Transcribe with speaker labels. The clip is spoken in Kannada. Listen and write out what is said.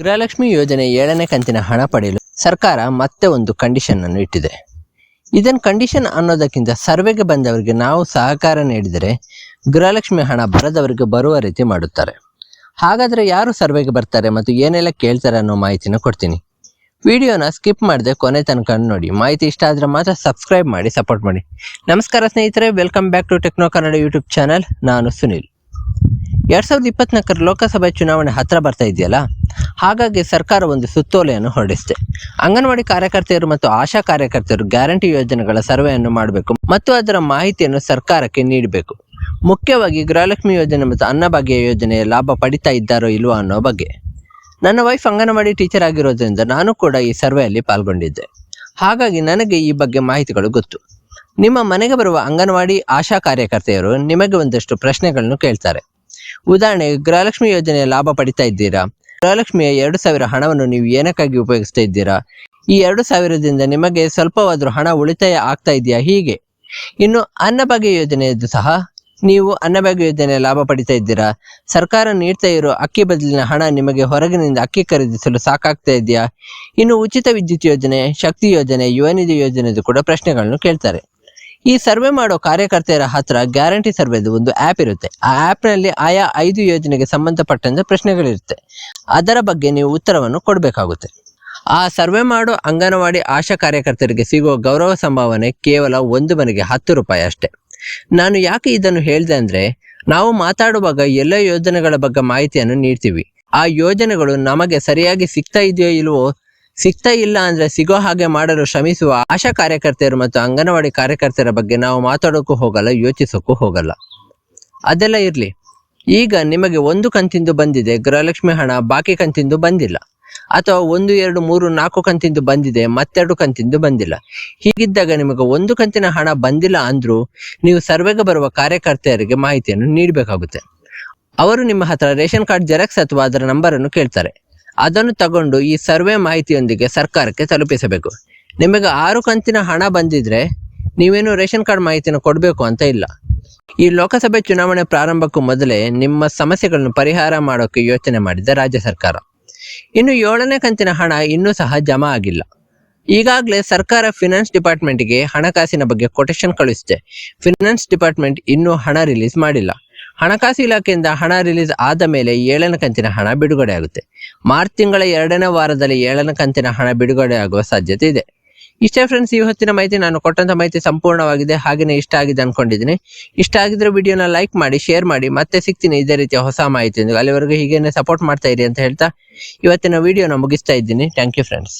Speaker 1: ಗೃಹಲಕ್ಷ್ಮಿ ಯೋಜನೆ 7ನೇ ಕಂತಿನ ಹಣ ಪಡೆಯಲು ಸರ್ಕಾರ ಮತ್ತೆ ಒಂದು ಕಂಡೀಷನ್ ಅನ್ನು ಇಟ್ಟಿದೆ. ಇದನ್ನು ಕಂಡೀಷನ್ ಅನ್ನೋದಕ್ಕಿಂತ ಸರ್ವೆಗೆ ಬಂದವರಿಗೆ ನಾವು ಸಹಕಾರ ನೀಡಿದರೆ ಗೃಹಲಕ್ಷ್ಮಿ ಹಣ ಬರದವರಿಗೆ ಬರುವ ರೀತಿ ಮಾಡುತ್ತಾರೆ. ಹಾಗಾದರೆ ಯಾರು ಸರ್ವೆಗೆ ಬರ್ತಾರೆ ಮತ್ತು ಏನೆಲ್ಲ ಕೇಳ್ತಾರೆ ಅನ್ನೋ ಮಾಹಿತಿನ ಕೊಡ್ತೀನಿ. ವಿಡಿಯೋನ ಸ್ಕಿಪ್ ಮಾಡದೆ ಕೊನೆ ತನಕ ನೋಡಿ. ಮಾಹಿತಿ ಇಷ್ಟ ಆದರೆ ಮಾತ್ರ ಸಬ್ಸ್ಕ್ರೈಬ್ ಮಾಡಿ ಸಪೋರ್ಟ್ ಮಾಡಿ. ನಮಸ್ಕಾರ ಸ್ನೇಹಿತರೆ, welcome back to Techno Kannada YouTube channel. ನಾನು ಸುನಿಲ್. 2024 ಲೋಕಸಭೆ ಚುನಾವಣೆ ಹತ್ರ ಬರ್ತಾ ಇದೆಯಲ್ಲ, ಹಾಗಾಗಿ ಸರ್ಕಾರ ಒಂದು ಸುತ್ತೋಲೆಯನ್ನು ಹೊರಡಿಸಿದೆ. ಅಂಗನವಾಡಿ ಕಾರ್ಯಕರ್ತೆಯರು ಮತ್ತು ಆಶಾ ಕಾರ್ಯಕರ್ತೆಯರು ಗ್ಯಾರಂಟಿ ಯೋಜನೆಗಳ ಸರ್ವೆಯನ್ನು ಮಾಡಬೇಕು ಮತ್ತು ಅದರ ಮಾಹಿತಿಯನ್ನು ಸರ್ಕಾರಕ್ಕೆ ನೀಡಬೇಕು. ಮುಖ್ಯವಾಗಿ ಗೃಹಲಕ್ಷ್ಮಿ ಯೋಜನೆ ಮತ್ತು ಅನ್ನಭಾಗ್ಯ ಯೋಜನೆಯ ಲಾಭ ಪಡಿತಾ ಇದ್ದಾರೋ ಇಲ್ವೋ ಅನ್ನೋ ಬಗ್ಗೆ. ನನ್ನ ವೈಫ್ ಅಂಗನವಾಡಿ ಟೀಚರ್ ಆಗಿರೋದ್ರಿಂದ ನಾನು ಕೂಡ ಈ ಸರ್ವೆಯಲ್ಲಿ ಪಾಲ್ಗೊಂಡಿದ್ದೆ. ಹಾಗಾಗಿ ನನಗೆ ಈ ಬಗ್ಗೆ ಮಾಹಿತಿಗಳು ಗೊತ್ತು. ನಿಮ್ಮ ಮನೆಗೆ ಬರುವ ಅಂಗನವಾಡಿ ಆಶಾ ಕಾರ್ಯಕರ್ತೆಯರು ನಿಮಗೆ ಒಂದಷ್ಟು ಪ್ರಶ್ನೆಗಳನ್ನು ಕೇಳ್ತಾರೆ. ಉದಾಹರಣೆಗೆ, ಗೃಹಲಕ್ಷ್ಮಿ ಯೋಜನೆಯ ಲಾಭ ಪಡಿತಾ ಇದ್ದೀರಾ? ಗೃಹಲಕ್ಷ್ಮಿಯ 2,000 ಹಣವನ್ನು ನೀವು ಏನಕ್ಕಾಗಿ ಉಪಯೋಗಿಸ್ತಾ ಇದ್ದೀರಾ? ಈ 2,000ದಿಂದ ನಿಮಗೆ ಸ್ವಲ್ಪವಾದರೂ ಹಣ ಉಳಿತಾಯ ಆಗ್ತಾ ಇದೆಯಾ? ಹೀಗೆ. ಇನ್ನು ಅನ್ನಭಾಗ್ಯ ಯೋಜನೆಯದ್ದು ಸಹ, ನೀವು ಅನ್ನಭಾಗ್ಯ ಯೋಜನೆಯ ಲಾಭ ಪಡಿತಾ ಇದ್ದೀರಾ? ಸರ್ಕಾರ ನೀಡ್ತಾ ಇರೋ ಅಕ್ಕಿ ಬದಲಿನ ಹಣ ನಿಮಗೆ ಹೊರಗಿನಿಂದ ಅಕ್ಕಿ ಖರೀದಿಸಲು ಸಾಕಾಗ್ತಾ ಇದೆಯಾ? ಇನ್ನು ಉಚಿತ ವಿದ್ಯುತ್ ಯೋಜನೆ, ಶಕ್ತಿ ಯೋಜನೆ, ಯುವ ನಿಧಿ ಯೋಜನೆದು ಕೂಡ ಪ್ರಶ್ನೆಗಳನ್ನು ಕೇಳ್ತಾರೆ. ಈ ಸರ್ವೆ ಮಾಡೋ ಕಾರ್ಯಕರ್ತೆಯರ ಹತ್ರ ಗ್ಯಾರಂಟಿ ಸರ್ವೆದು ಒಂದು ಆ್ಯಪ್ ಇರುತ್ತೆ. ಆ ಆ್ಯಪ್ನಲ್ಲಿ ಆಯಾ 5 ಯೋಜನೆಗೆ ಸಂಬಂಧಪಟ್ಟಂತೆ ಪ್ರಶ್ನೆಗಳಿರುತ್ತೆ. ಅದರ ಬಗ್ಗೆ ನೀವು ಉತ್ತರವನ್ನು ಕೊಡಬೇಕಾಗುತ್ತೆ. ಆ ಸರ್ವೆ ಮಾಡೋ ಅಂಗನವಾಡಿ ಆಶಾ ಕಾರ್ಯಕರ್ತರಿಗೆ ಸಿಗುವ ಗೌರವ ಸಂಭಾವನೆ ಕೇವಲ ಒಂದು ಮನೆಗೆ 10 ರೂಪಾಯಿ ಅಷ್ಟೇ. ನಾನು ಯಾಕೆ ಇದನ್ನು ಹೇಳಿದೆ ಅಂದರೆ, ನಾವು ಮಾತಾಡುವಾಗ ಎಲ್ಲ ಯೋಜನೆಗಳ ಬಗ್ಗೆ ಮಾಹಿತಿಯನ್ನು ನೀಡ್ತೀವಿ. ಆ ಯೋಜನೆಗಳು ನಮಗೆ ಸರಿಯಾಗಿ ಸಿಗ್ತಾ ಇದೆಯೋ ಇಲ್ವೋ, ಸಿಗ್ತಾ ಇಲ್ಲ ಅಂದ್ರೆ ಸಿಗೋ ಹಾಗೆ ಮಾಡಲು ಶ್ರಮಿಸುವ ಆಶಾ ಕಾರ್ಯಕರ್ತೆಯರು ಮತ್ತು ಅಂಗನವಾಡಿ ಕಾರ್ಯಕರ್ತೆಯರ ಬಗ್ಗೆ ನಾವು ಮಾತಾಡೋಕ್ಕೂ ಹೋಗಲ್ಲ, ಯೋಚಿಸೋಕ್ಕೂ ಹೋಗಲ್ಲ. ಅದೆಲ್ಲ ಇರಲಿ. ಈಗ ನಿಮಗೆ ಒಂದು ಕಂತಿಂದು ಬಂದಿದೆ ಗೃಹಲಕ್ಷ್ಮಿ ಹಣ, ಬಾಕಿ ಕಂತಿಂದು ಬಂದಿಲ್ಲ. ಅಥವಾ 1, 2, 3, 4 ಕಂತಿಂದು ಬಂದಿದೆ, ಮತ್ತೆರಡು ಕಂತಿಂದು ಬಂದಿಲ್ಲ. ಹೀಗಿದ್ದಾಗ ನಿಮಗೆ ಒಂದು ಕಂತಿನ ಹಣ ಬಂದಿಲ್ಲ ಅಂದ್ರೂ ನೀವು ಸರ್ವೆಗೆ ಬರುವ ಕಾರ್ಯಕರ್ತೆಯರಿಗೆ ಮಾಹಿತಿಯನ್ನು ನೀಡಬೇಕಾಗುತ್ತೆ. ಅವರು ನಿಮ್ಮ ಹತ್ರ ರೇಷನ್ ಕಾರ್ಡ್ ಜೆರಾಕ್ಸ್ ಅಥವಾ ಅದರ ನಂಬರನ್ನು ಕೇಳ್ತಾರೆ. ಅದನ್ನು ತಗೊಂಡು ಈ ಸರ್ವೆ ಮಾಹಿತಿಯೊಂದಿಗೆ ಸರ್ಕಾರಕ್ಕೆ ತಲುಪಿಸಬೇಕು. ನಿಮಗೆ 6 ಕಂತಿನ ಹಣ ಬಂದಿದ್ರೆ ನೀವೇನು ರೇಷನ್ ಕಾರ್ಡ್ ಮಾಹಿತಿನ ಕೊಡಬೇಕು ಅಂತ ಇಲ್ಲ. ಈ ಲೋಕಸಭೆ ಚುನಾವಣೆ ಪ್ರಾರಂಭಕ್ಕೂ ಮೊದಲೇ ನಿಮ್ಮ ಸಮಸ್ಯೆಗಳನ್ನು ಪರಿಹಾರ ಮಾಡೋಕೆ ಯೋಚನೆ ಮಾಡಿದೆ ರಾಜ್ಯ ಸರ್ಕಾರ. ಇನ್ನು 7ನೇ ಕಂತಿನ ಹಣ ಇನ್ನೂ ಸಹ ಜಮಾ ಆಗಿಲ್ಲ. ಈಗಾಗಲೇ ಸರ್ಕಾರ ಫಿನಾನ್ಸ್ ಡಿಪಾರ್ಟ್ಮೆಂಟ್ಗೆ ಹಣಕಾಸಿನ ಬಗ್ಗೆ ಕೊಟೇಶನ್ ಕಳಿಸಿದೆ. ಫಿನಾನ್ಸ್ ಡಿಪಾರ್ಟ್ಮೆಂಟ್ ಇನ್ನೂ ಹಣ ರಿಲೀಸ್ ಮಾಡಿಲ್ಲ. ಹಣಕಾಸು ಇಲಾಖೆಯಿಂದ ಹಣ ರಿಲೀಸ್ ಆದ ಮೇಲೆ 7ನೇ ಕಂತಿನ ಹಣ ಬಿಡುಗಡೆ ಆಗುತ್ತೆ. ಮಾರ್ಚ್ ತಿಂಗಳ 2ನೇ ವಾರದಲ್ಲಿ 7ನೇ ಕಂತಿನ ಹಣ ಬಿಡುಗಡೆ ಆಗುವ ಸಾಧ್ಯತೆ ಇದೆ. ಇಷ್ಟೇ ಫ್ರೆಂಡ್ಸ್, ಈ ಹೊತ್ತಿನ ಮಾಹಿತಿ. ನಾನು ಕೊಟ್ಟಂತ ಮಾಹಿತಿ ಸಂಪೂರ್ಣವಾಗಿದೆ, ಹಾಗೆಯೇ ಇಷ್ಟ ಆಗಿದೆ ಅನ್ಕೊಂಡಿದ್ದೀನಿ. ಇಷ್ಟ ಆಗಿದ್ರೆ ವಿಡಿಯೋನ ಲೈಕ್ ಮಾಡಿ, ಶೇರ್ ಮಾಡಿ. ಮತ್ತೆ ಸಿಗ್ತೀನಿ ಇದೇ ರೀತಿಯ ಹೊಸ ಮಾಹಿತಿಯೊಂದಿಗೆ. ಅಲ್ಲಿವರೆಗೂ ಹೀಗೇನೆ ಸಪೋರ್ಟ್ ಮಾಡ್ತಾ ಇರಿ ಅಂತ ಹೇಳ್ತಾ ಇವತ್ತಿನ ವಿಡಿಯೋನ ಮುಗಿಸ್ತಾ ಇದ್ದೀನಿ. Thank you friends.